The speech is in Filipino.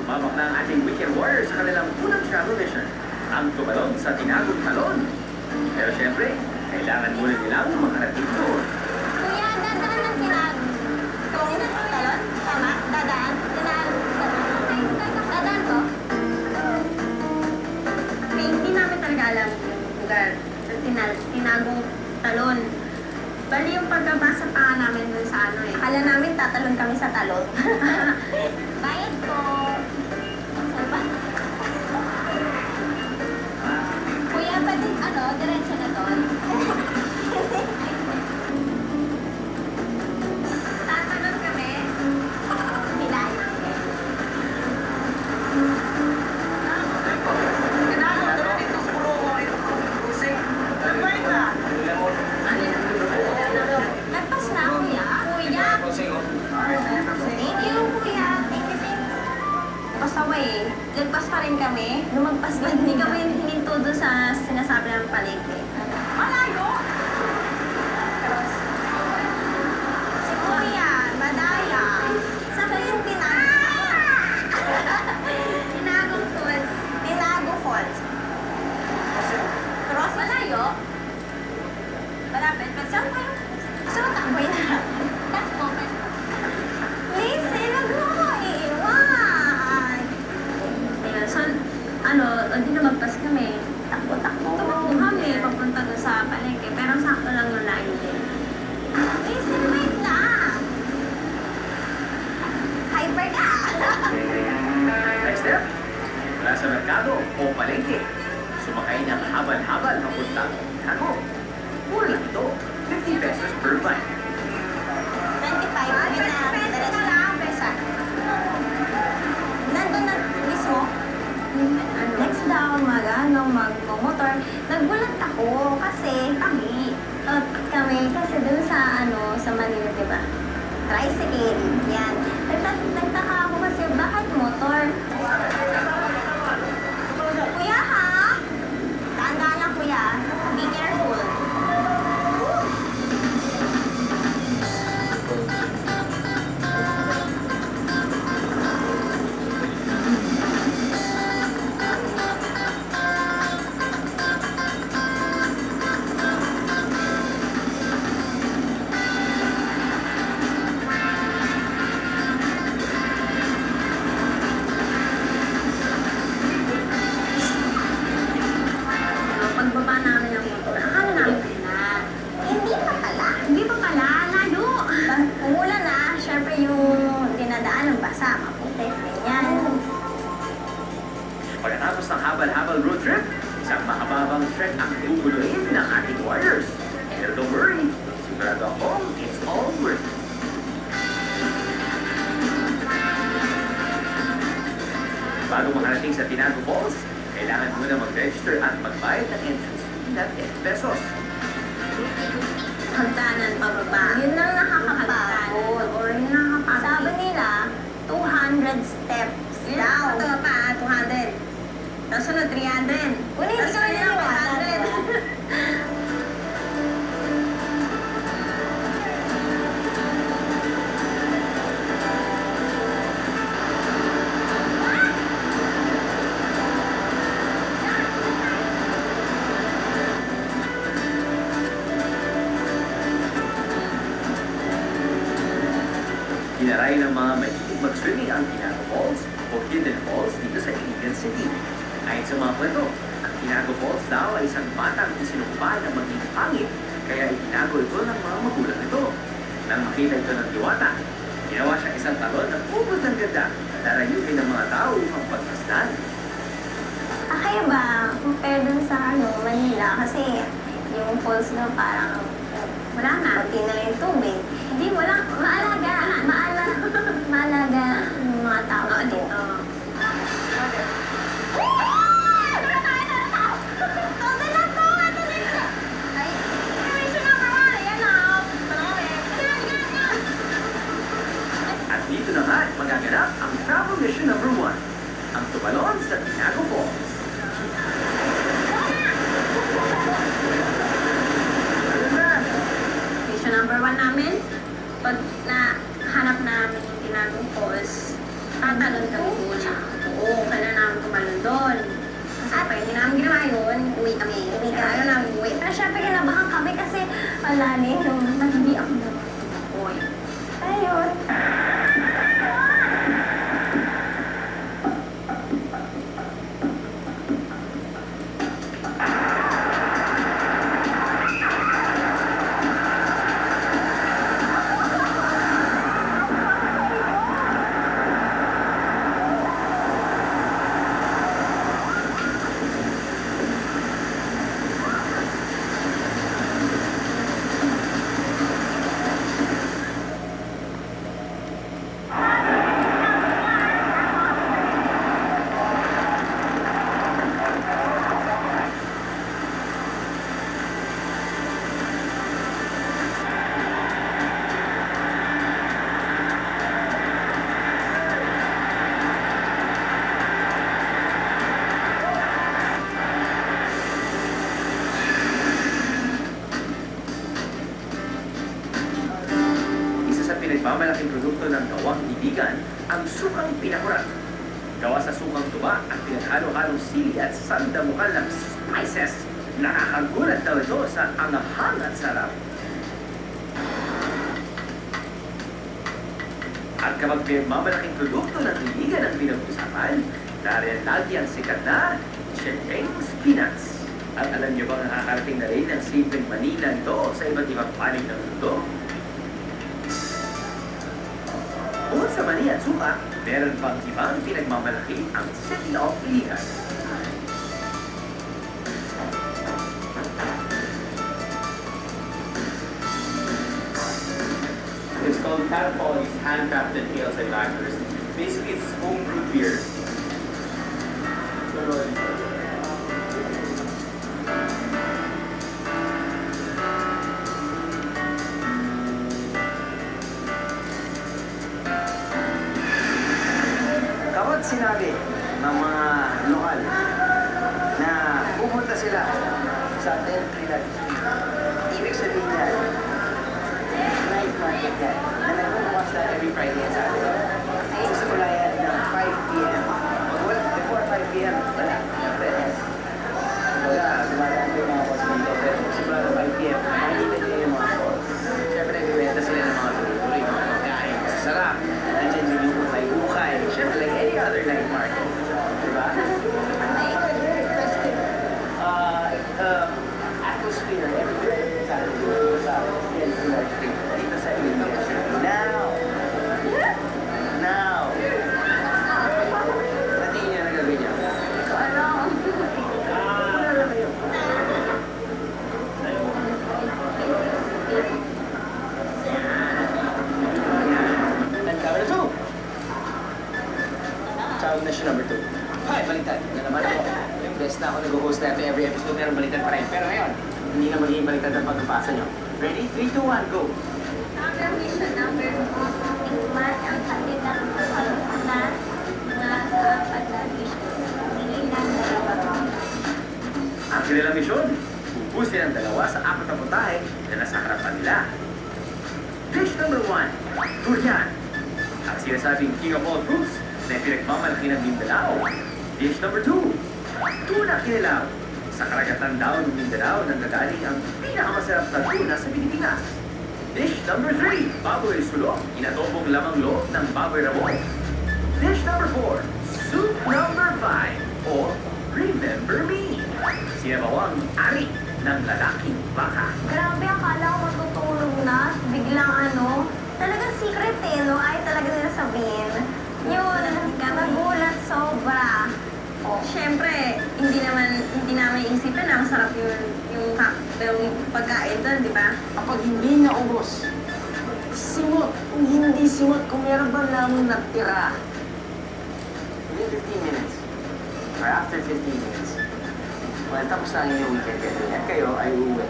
Sumabak na ang ating weekend warriors sa kanilang unang travel mission, ang tumalon sa Tinagong Talon. Pero syempre, kailangan muna nilang makarating doon. Kuya, dadaan ng Tinagong Talon? Tama? Dadaan? Dadaan ko? Hindi namin talaga alam yung lugar. Tinagong Talon. Bali yung pagkabasa pa namin dun sa ano eh. Akala namin tatalon kami sa talon. Bayad po. Saan ba? Kuya, pwede diretso na doon? Tatalon kami. Bilaan namin. Nagpas na, kuya. Kuya. Thank you, kuya. Thank you, thank you. Pasaway eh. Lagpas pa rin kami. Lumagpas ba? Hindi kami hininto doon sa sinasabi ng palengke. Malayo! Si kuya, madaya. Sa ba yung Tinagong Falls? Tinagong Falls. Cross? Malayo? Malapit. Saan kayo? Gusto mo takboy na? Takbo. Listen, huwag mo ko iiwan. Ayun, so, hindi na magpas kami. Takbo. Tumakbo kami, papunta doon sa palengke. Pero sakto lang yung line din. Listen, wait lang. Hyper ka. Next step, mula sa merkado o palengke, sumakay ng habal-habal papuntang Tinago. Mura lang ito, 50 pesos per bike. 25. Diretso lang, pesa. Nandun na mismo. Next daw, mag-motor. Nagulat ako kasi kami kasi dun sa sa Manila, diba? Tricycle, yan. Nagtaka ako kasi bakit motor? Kuya ha? Tandaan lang kuya. Be careful. Pagbaba namin ng motor, akala namin na. Hindi pa pala, layo. Umulan na, syempre yung dinadaan ng basa, maputi, ganyan. Pagkatapos ng habal-habal road trip, isang mahababang trek ang guguluhin ng ating warriors. Pero don't worry, sigurado ako, it's all worth it. Bago makarating sa Tinago Falls, kailangan muna mag-register at magbayad ng entrance fee na 10 pesos. Hagdanan pababa. Yun lang nakakapagod. Or yun nakakapagod. Sabi nila, 200 steps down. Ito pa, 200. Tapos sunod, 300. Hindi ka maniniwala. 100. Ginaray ng mga mahilig mag-swimming ang Tinago Falls o Hidden Falls dito sa Iligan City. Ayon sa mga kwento, ang Tinago Falls daw ay isang batang isinumpa na maging pangit, kaya itinago ito ng mga magulang nito. Nang makita ito ng diwata, ginawa siyang isang talon na ubod ng ganda na darayuin ng mga tao upang pagmasdan. Kaya ba, compare dun sa Manila, kasi yung falls na parang wala na. Pati na yung tubig. Hindi, wala. Maalaga yung mga tao dito. At dito na nga magaganap ang travel mission number 1, ang tumalon sa Tinago Falls. Mission number 1 namin, pag nahanap namin yung Tinagong Falls, tatalon kami muna. Uwi kami. Ayaw na uwi. Pero syempre kinabahan kami kasi alani nung hindi ako nabuhay. Ayun. Pinagmamalaking produkto ng gawang ibigan ang sukang pinakurat. Gawa sa sukang tuba at pinaghalo-halong sili at sandamukal ng spices. Nakakagulat daw ito sa angahang at sarap. At kapag pinagmamalaking produkto ng ibigan ang pinag-usapan, dahil lagi ang sikat na Checheng's Peanuts. At alam niyo bang nakakarating na rin ang simpleng manila nito sa iba't ibang panig ng mundo? Bukod sa mani at suka, meron pang ibang pinagmamalaki ang City of Iligan. It's called Catapult. It's handcrafted ales and lagers. Basically, it's homebrewed beer. Kapag sinabi ng mga lokal na pupunta sila sa Trinidad, ibig sabihin yan, night market yan, na nagbubukas na every Friday and Saturday. Sa simulayan ng 5 p.m. Before 5 p.m., wala. Pwede. Wala, dumadaan yung mga boss dito. Pero simula ng 5 p.m., nakikita nyo yung mga boss. Siyempre, nagbibenta sila ng mga tuloy-tuloy, mga pagkain. Sarap. Nandiyan din yung ukay-ukay. Siyempre, like any other night market. Diba? Atmosphere, everywhere. Sa Trinidad Street. Dito sa Iligan. Now! Natingin niya na gagawin niya. Ano? Wala na kayo. And camera 2. Child na siya number 2. Hi, baliktad. Na naman ako. Yung best na ako nag-host na every episode, meron baliktad pa rin. Pero ngayon, hindi na magiging baliktad ang pagkapasa nyo. Ready? 3, 2, 1, go! Ang mission number 2, tikman ang kanilang pagkakunan na sa apat na mission. Inilan dalawa. Ang kanilang misyon, ubusin ang dalawa sa apat na putahe na nasa harapan nila. Dish number 1, durian. Ang sinasabing king of all fruits na pinagmamalaki ng Mindanao. Dish number 2, tuna kinilaw. Sa karagatan daw ng Mindanao nang gagaling ang pinakamasarap na tuna sa Pilipinas. Dish number 3, baboy sulok. Inatobong lamang loob ng baboy ramo. Dish number 4, soup number 5, o Remember Me. Sinabawang ari ng lalaking baka. Grabe, akala ko matutulog na. Biglang talagang secret no? Ay talaga nila sabihin. Yun, nagulat sobra. Siyempre, hindi naman isipin na masarap yung pagkain doon, di ba? Kapag hindi naubos, simot. Kung hindi simot, kung meron ba lang natira. Within 15 minutes, or after 15 minutes, well, tapos na ang inyong weekend at kayo ay uuwi.